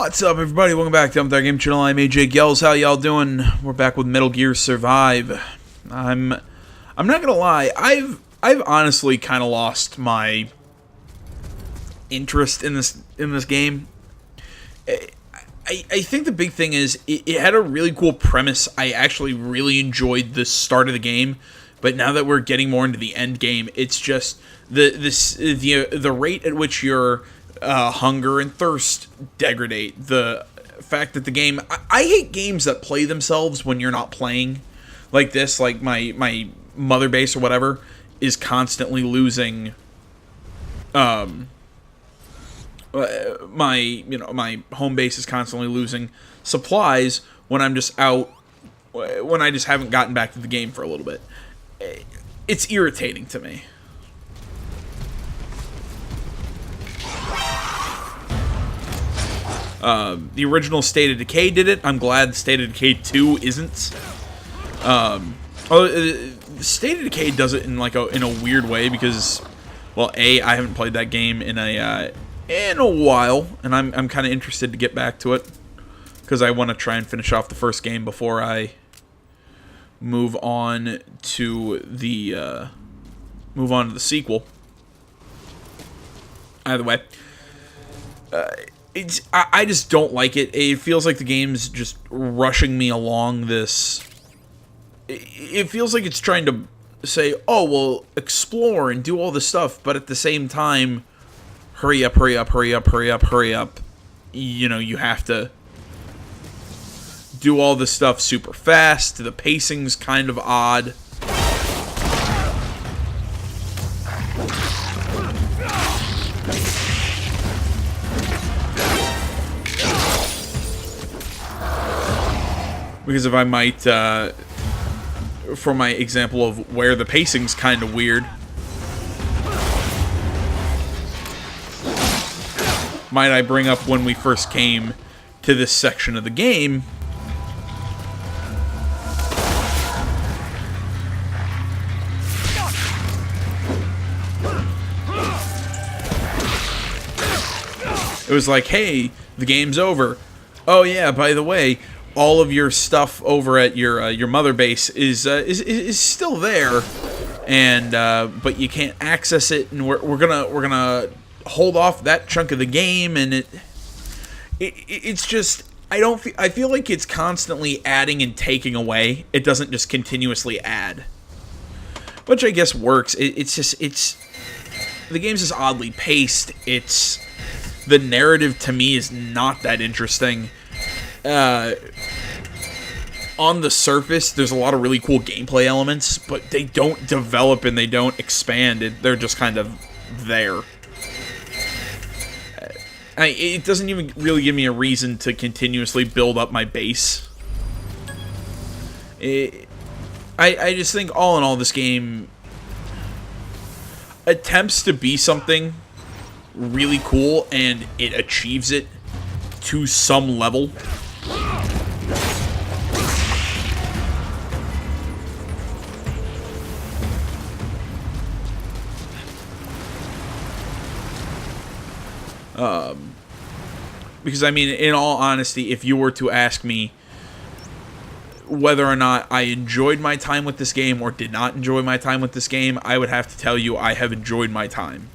What's up, everybody? Welcome back to Up There Game Channel. I'm AJ Gels. How y'all doing? We're back with Metal Gear Survive. I'm not gonna lie. I've honestly kind of lost my interest in this game. I think the big thing is it had a really cool premise. I actually really enjoyed the start of the game, but now that we're getting more into the end game, it's just the rate at which your hunger and thirst degrade. The fact that the game, I hate games that play themselves when you're not playing, like this. Like my mother base or whatever is constantly losing. My home base is constantly losing supplies when I'm just out, when I just haven't gotten back to the game for a little bit. It's irritating to me. The original State of Decay did it. I'm glad State of Decay 2 isn't. State of Decay does it in in a weird way because, well, I haven't played that game in a while, and I'm kind of interested to get back to it because I want to try and finish off the first game before I move on to the sequel. Either way, I just don't like it. It feels like the game's just rushing me along this. It feels like it's trying to say, oh, well, explore and do all this stuff, but at the same time, hurry up, hurry up, hurry up, hurry up, hurry up. You know, you have to do all this stuff super fast. The pacing's kind of odd. Because if I might, for my example of where the pacing's kind of weird, might I bring up when we first came to this section of the game. It was like, hey, the game's over. Oh yeah, by the way, all of your stuff over at your mother base is still there, and but you can't access it, and we're gonna hold off that chunk of the game, and it's just I feel like it's constantly adding and taking away. It doesn't just continuously add, which I guess works. It's the game's just oddly paced. The narrative to me is not that interesting. On the surface, there's a lot of really cool gameplay elements, but they don't develop and they don't expand. They're just kind of there. It doesn't even really give me a reason to continuously build up my base. I just think, all in all, this game attempts to be something really cool, and it achieves it to some level. Because, I mean, in all honesty, if you were to ask me whether or not I enjoyed my time with this game or did not enjoy my time with this game, I would have to tell you I have enjoyed my time.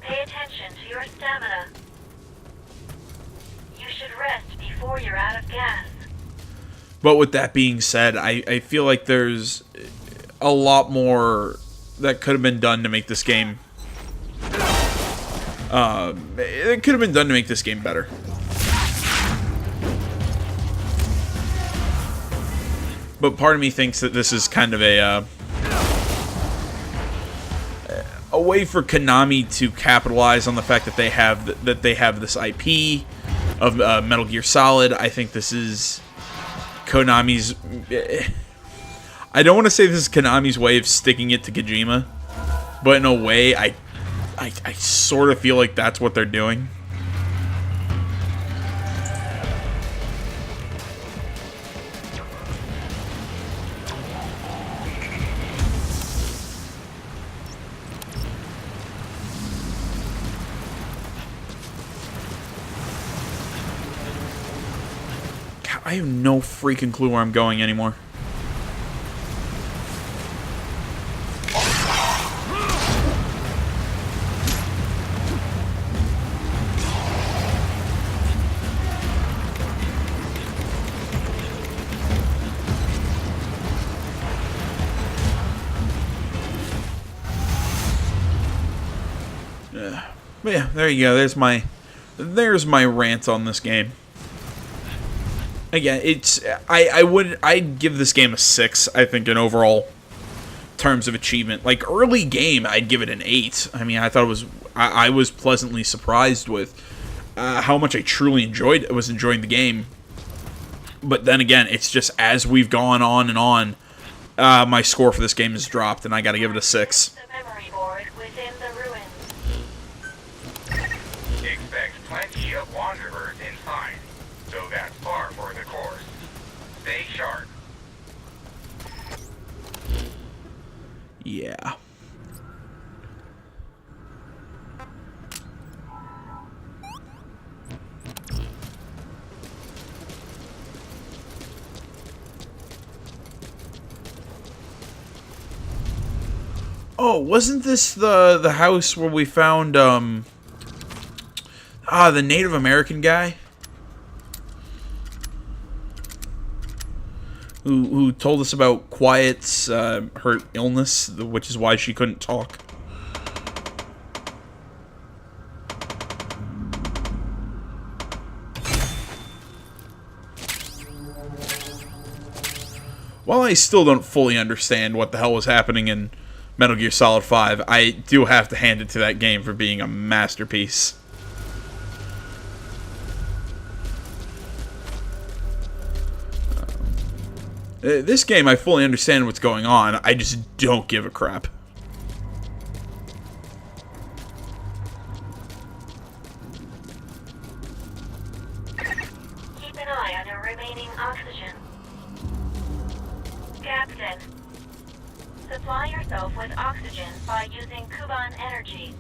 Pay attention to your stamina. You should rest before you're out of gas. But with that being said, I feel like there's a lot more that could have been done to make this game. It could have been done to make this game better. But part of me thinks that this is kind of a way for Konami to capitalize on the fact that they have this IP of Metal Gear Solid. I think this is Konami's. I don't want to say this is Konami's way of sticking it to Kojima, but in a way, I sort of feel like that's what they're doing. I have no freaking clue where I'm going anymore. But yeah, there you go. There's my rant on this game. Again, I'd give this game a 6, I think, in overall terms of achievement. Like, early game, I'd give it an 8. I mean, I thought it was, I was pleasantly surprised with how much I truly was enjoying the game. But then again, it's just as we've gone on and on, my score for this game has dropped, and I gotta give it a 6. The memory board within the ruins. Expect plenty of wanderers inside, so that's par for the course. Stay sharp. Yeah. Oh, wasn't this the house where we found the Native American guy who told us about Quiet's her illness, which is why she couldn't talk? While I still don't fully understand what the hell was happening in Metal Gear Solid 5, I do have to hand it to that game for being a masterpiece. This game, I fully understand what's going on, I just don't give a crap. Keep an eye on your remaining oxygen. Captain, supply yourself with oxygen by using Kuban energy.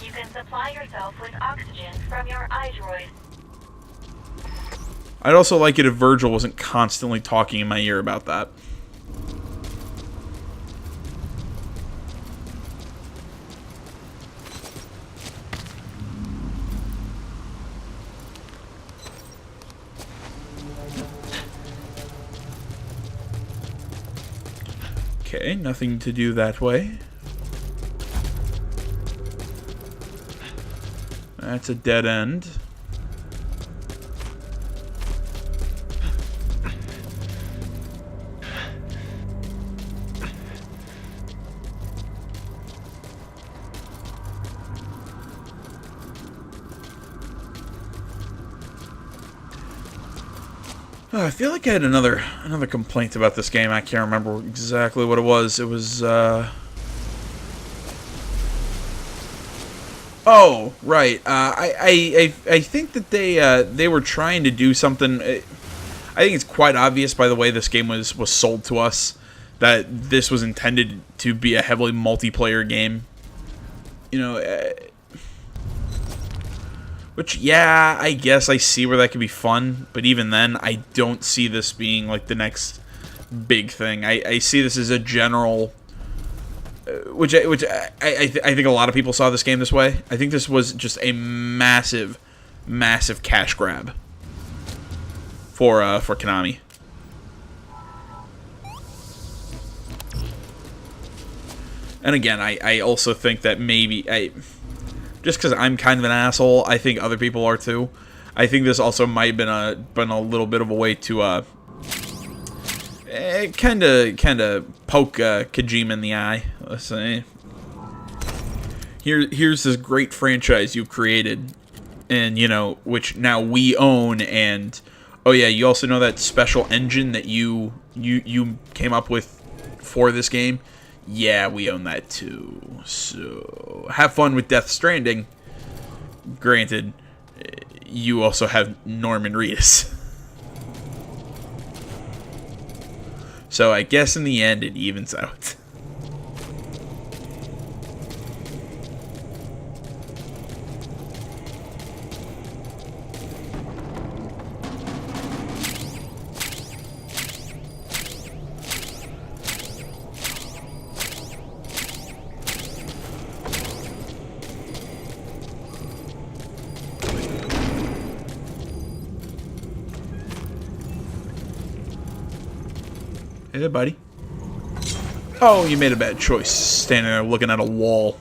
You can supply yourself with oxygen from your iDroid. I'd also like it if Virgil wasn't constantly talking in my ear about that. Okay, nothing to do that way. That's a dead end. I feel like I had another complaint about this game. I can't remember exactly what it was. It was, oh, right. I think that they were trying to do something. I think it's quite obvious by the way this game was sold to us that this was intended to be a heavily multiplayer game. You know, which, yeah, I guess I see where that could be fun, but even then, I don't see this being, like, the next big thing. I see this as a general, which I think a lot of people saw this game this way. I think this was just a massive, massive cash grab for Konami. And again, I also think that maybe just because I'm kind of an asshole, I think other people are too. I think this also might have been a little bit of a way to kind of poke Kojima in the eye. Let's say, here's this great franchise you've created, and you know, which now we own. And oh yeah, you also know that special engine that you came up with for this game. Yeah, we own that too. So, have fun with Death Stranding. Granted, you also have Norman Reedus. So, I guess in the end, it evens out. Hey, buddy. Oh, you made a bad choice, standing there looking at a wall.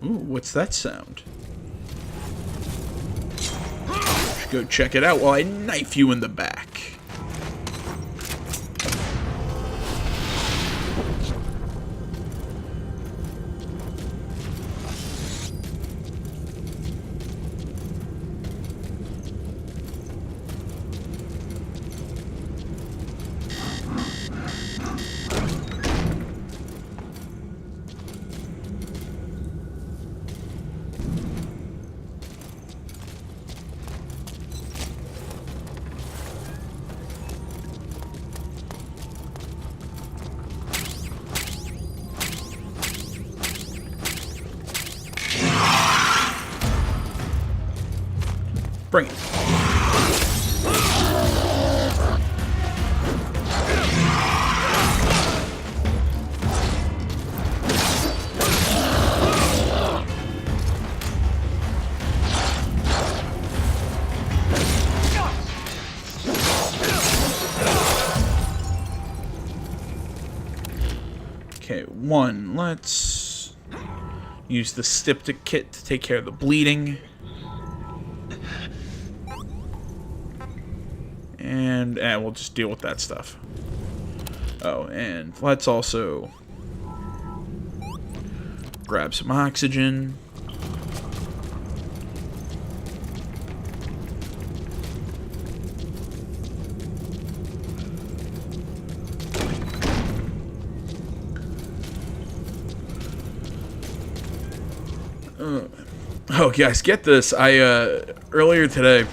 Ooh, what's that sound? Should go check it out while I knife you in the back. Bring it. Okay, let's use the styptic kit to take care of the bleeding. And we'll just deal with that stuff. Oh, and let's also grab some oxygen. Oh, guys, get this. Earlier today,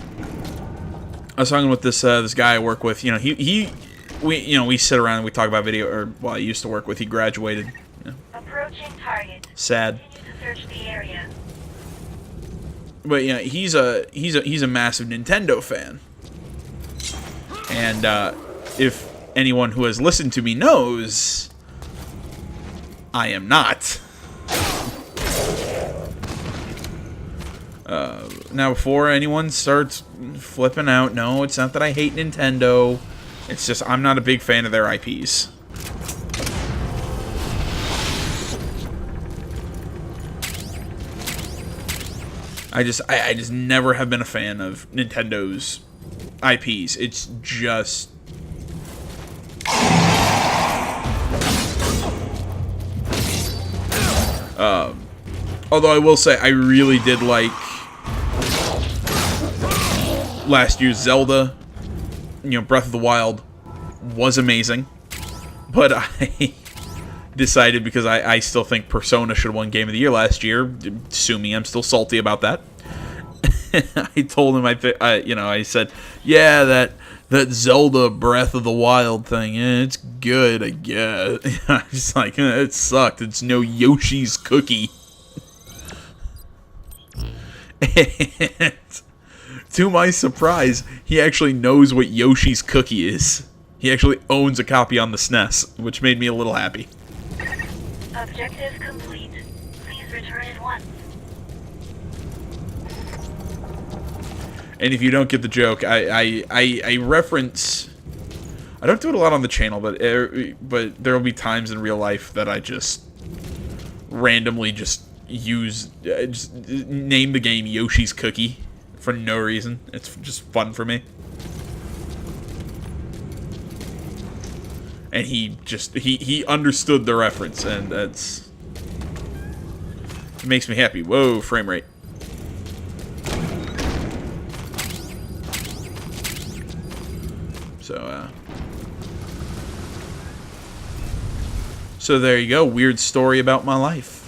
I was talking with this guy I work with. You know, we sit around and we talk about video. Or well, I used to work with. He graduated. You know. Approaching target. Sad. Continue to search the area. But yeah, he's a massive Nintendo fan. And if anyone who has listened to me knows, I am not. Now, before anyone starts flipping out, no, it's not that I hate Nintendo. It's just I'm not a big fan of their IPs. I just never have been a fan of Nintendo's IPs. It's just... although I will say I really did like last year's Zelda. You know, Breath of the Wild was amazing. But I decided, because I still think Persona should have won Game of the Year last year. Sue me, I'm still salty about that. I told him, I said, yeah, that Zelda Breath of the Wild thing, it's good, I guess. I was like, it sucked. It's no Yoshi's Cookie. And to my surprise, he actually knows what Yoshi's Cookie is. He actually owns a copy on the SNES, which made me a little happy. Objective complete. Please return at once. And if you don't get the joke, I reference... I don't do it a lot on the channel, but there will be times in real life that I just randomly just name the game Yoshi's Cookie for no reason. It's just fun for me. And he understood the reference, and it makes me happy. Whoa, frame rate. So there you go. Weird story about my life.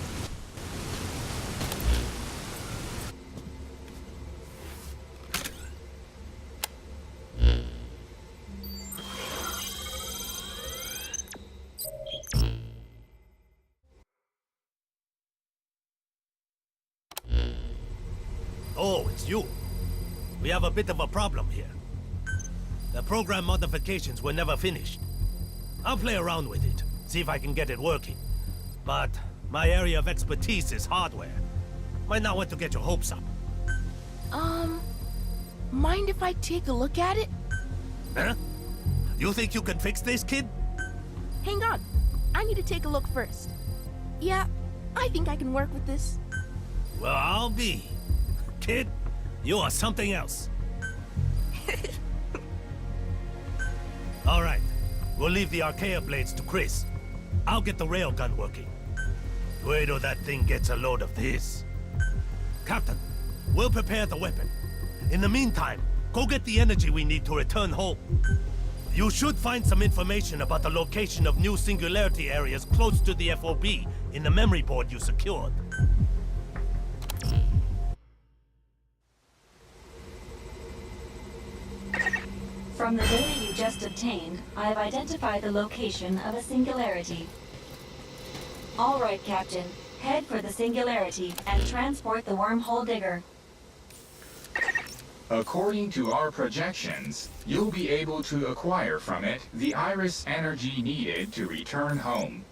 it's you. We have a bit of a problem here. The program modifications were never finished. I'll play around with it, see if I can get it working. But my area of expertise is hardware. Might not want to get your hopes up. Mind if I take a look at it? Huh? You think you can fix this, kid? Hang on. I need to take a look first. Yeah, I think I can work with this. Well, I'll be. Kid, you are something else. All right. We'll leave the Archaea blades to Chris. I'll get the railgun working. Wait till that thing gets a load of this. Captain, we'll prepare the weapon. In the meantime, go get the energy we need to return home. You should find some information about the location of new singularity areas close to the FOB in the memory board you secured. From the data you just obtained, I have identified the location of a singularity. All right, Captain. Head for the singularity and transport the wormhole digger. According to our projections, you'll be able to acquire from it the iris energy needed to return home.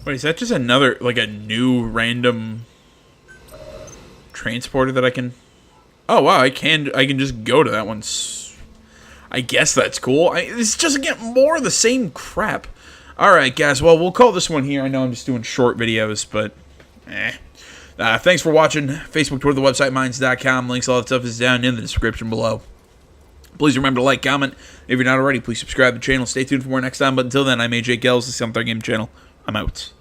Wait, is that just another, like a new random transporter that I can... Oh, wow, I can just go to that one. I guess that's cool. It's just getting more of the same crap. Alright, guys, well, we'll call this one here. I know I'm just doing short videos, but... thanks for watching. Facebook, Twitter, the website, minds.com. Links, all that stuff is down in the description below. Please remember to like, comment. If you're not already, please subscribe to the channel. Stay tuned for more next time. But until then, I'm AJ Gels, the Something Game channel. I'm out.